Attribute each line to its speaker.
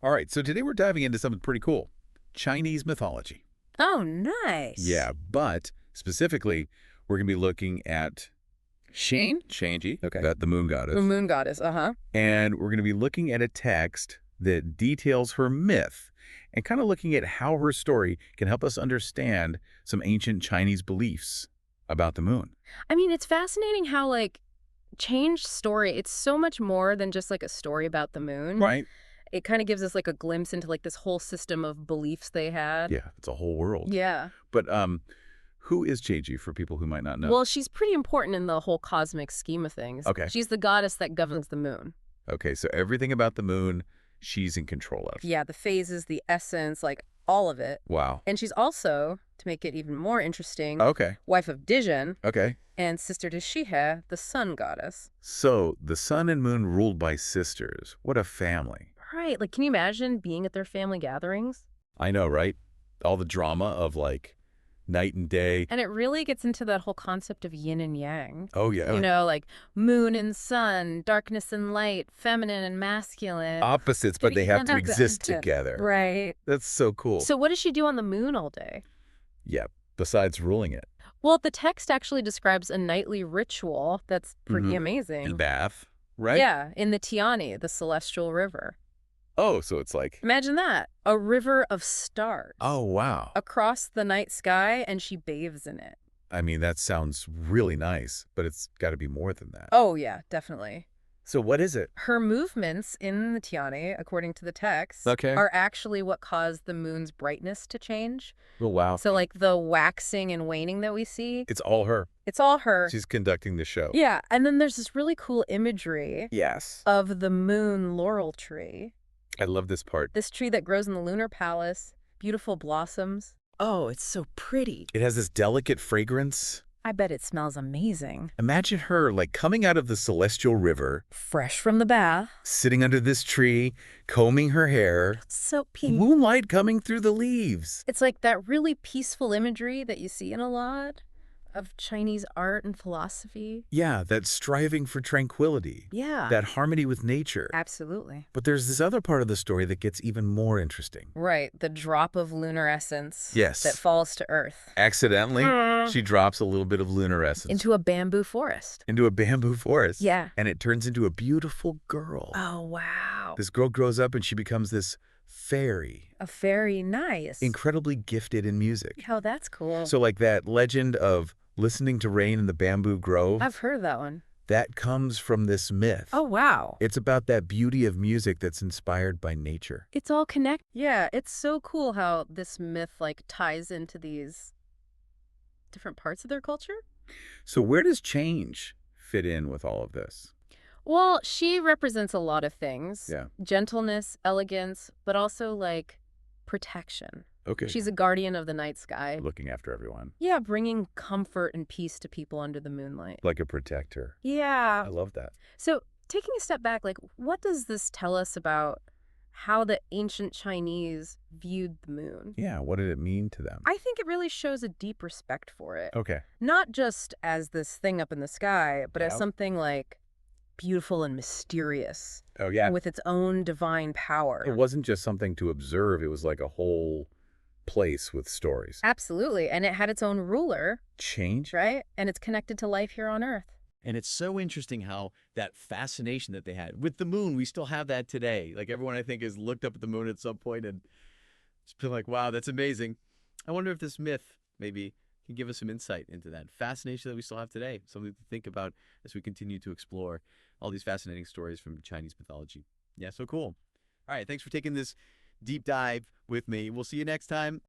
Speaker 1: All right, so today we're diving into something pretty cool. Chinese mythology.
Speaker 2: Oh, nice.
Speaker 1: Yeah, but specifically, we're going to be looking at Shangji,
Speaker 3: Okay.
Speaker 1: the moon goddess.
Speaker 2: The moon goddess,
Speaker 1: And we're going to be looking at a text that details her myth and kind of looking at how her story can help us understand some ancient Chinese beliefs about the moon.
Speaker 2: I mean, it's fascinating how, like, changed story, it's so much more than just, like, a story about the moon.
Speaker 1: Right.
Speaker 2: It kind of gives us, like, a glimpse into, like, this whole system of beliefs they had.
Speaker 1: Yeah, it's a whole world.
Speaker 2: Yeah.
Speaker 1: But who is Jeji for people who might not know?
Speaker 2: Well, she's pretty important in the whole cosmic scheme of things.
Speaker 1: Okay.
Speaker 2: She's the goddess that governs the moon.
Speaker 1: Okay, so everything about the moon, she's in control of.
Speaker 2: Yeah, the phases, the essence, like, all of it.
Speaker 1: Wow.
Speaker 2: And she's also, to make it even more interesting,
Speaker 1: Okay.
Speaker 2: wife of Dijon
Speaker 1: Okay.
Speaker 2: and sister to Shihe, the sun goddess.
Speaker 1: So the sun and moon ruled by sisters. What a family.
Speaker 2: Right. Like, can you imagine being at their family gatherings?
Speaker 1: I know, right? All the drama of like night and day.
Speaker 2: And it really gets into that whole concept of yin and yang.
Speaker 1: Oh, yeah.
Speaker 2: You know, like moon and sun, darkness and light, feminine and masculine.
Speaker 1: Opposites, but they have to exist together.
Speaker 2: Right.
Speaker 1: That's so cool.
Speaker 2: So what does she do on the moon all day?
Speaker 1: Yeah, besides ruling it.
Speaker 2: Well, the text actually describes a nightly ritual that's pretty amazing.
Speaker 1: And bath, right?
Speaker 2: Yeah, in the Tiani, the celestial river.
Speaker 1: Oh, so it's like...
Speaker 2: Imagine that. A river of stars.
Speaker 1: Oh, wow.
Speaker 2: Across the night sky, and she bathes in it.
Speaker 1: I mean, that sounds really nice, but it's got to be more than that.
Speaker 2: Oh, yeah, definitely.
Speaker 1: So what is it?
Speaker 2: Her movements in the Tiani, according to the text,
Speaker 1: Okay.
Speaker 2: are actually what caused the moon's brightness to change.
Speaker 1: Oh, wow.
Speaker 2: So, like, the waxing and waning that we see,
Speaker 1: It's all her.
Speaker 2: it's all her.
Speaker 1: She's conducting the show.
Speaker 2: Yeah, and then there's this really cool imagery
Speaker 1: Yes.
Speaker 2: of the moon laurel tree.
Speaker 1: I love this part.
Speaker 2: This tree that grows in the lunar palace, beautiful blossoms.
Speaker 4: Oh, it's so pretty.
Speaker 1: It has this delicate fragrance.
Speaker 2: I bet it smells amazing.
Speaker 1: Imagine her like coming out of the celestial river,
Speaker 2: Fresh from the bath.
Speaker 1: sitting under this tree, combing her hair,
Speaker 2: So peaceful.
Speaker 1: moonlight coming through the leaves.
Speaker 2: It's like that really peaceful imagery that you see in a lot of Chinese art and philosophy.
Speaker 1: Yeah, that striving for tranquility,
Speaker 2: Yeah.
Speaker 1: that harmony with nature.
Speaker 2: Absolutely.
Speaker 1: But there's this other part of the story that gets even more interesting.
Speaker 2: Right. The drop of lunar essence.
Speaker 1: Yes.
Speaker 2: That falls to Earth.
Speaker 1: Accidentally, she drops a little bit of lunar essence
Speaker 2: Into a bamboo forest.
Speaker 1: into a bamboo forest.
Speaker 2: Yeah.
Speaker 1: And it turns into a beautiful girl.
Speaker 2: Oh, wow.
Speaker 1: This girl grows up and she becomes this fairy,
Speaker 2: A fairy, nice.
Speaker 1: incredibly gifted in music.
Speaker 2: Oh, that's cool.
Speaker 1: So like that legend of listening to rain in the bamboo grove,
Speaker 2: I've heard that one.
Speaker 1: that comes from this myth.
Speaker 2: Oh, wow.
Speaker 1: It's about that beauty of music that's inspired by nature.
Speaker 2: It's all connected. Yeah, it's so cool how this myth, like, ties into these different parts of their culture.
Speaker 1: So where does change fit in with all of this?
Speaker 2: Well, she represents a lot of things.
Speaker 1: Yeah.
Speaker 2: Gentleness, elegance, but also, like, protection.
Speaker 1: Okay.
Speaker 2: She's a guardian of the night sky.
Speaker 1: looking after everyone.
Speaker 2: Yeah, bringing comfort and peace to people under the moonlight.
Speaker 1: Like a protector.
Speaker 2: Yeah.
Speaker 1: I love that.
Speaker 2: So, taking a step back, like, what does this tell us about how the ancient Chinese viewed the moon?
Speaker 1: Yeah, what did it mean to them?
Speaker 2: I think it really shows a deep respect for it.
Speaker 1: Okay.
Speaker 2: Not just as this thing up in the sky, but as
Speaker 1: Yeah.
Speaker 2: something, like, beautiful and mysterious.
Speaker 1: Oh, yeah.
Speaker 2: With its own divine power.
Speaker 1: It wasn't just something to observe. It was like a whole place with stories.
Speaker 2: Absolutely. And it had its own ruler,
Speaker 1: Change?
Speaker 2: right? And it's connected to life here on Earth.
Speaker 3: And it's so interesting how that fascination that they had with the moon, we still have that today. Like everyone, I think, has looked up at the moon at some point and just been like, wow, that's amazing. I wonder if this myth maybe can give us some insight into that fascination that we still have today. Something to think about as we continue to explore all these fascinating stories from Chinese mythology. Yeah, so cool. All right, thanks for taking this deep dive with me. We'll see you next time.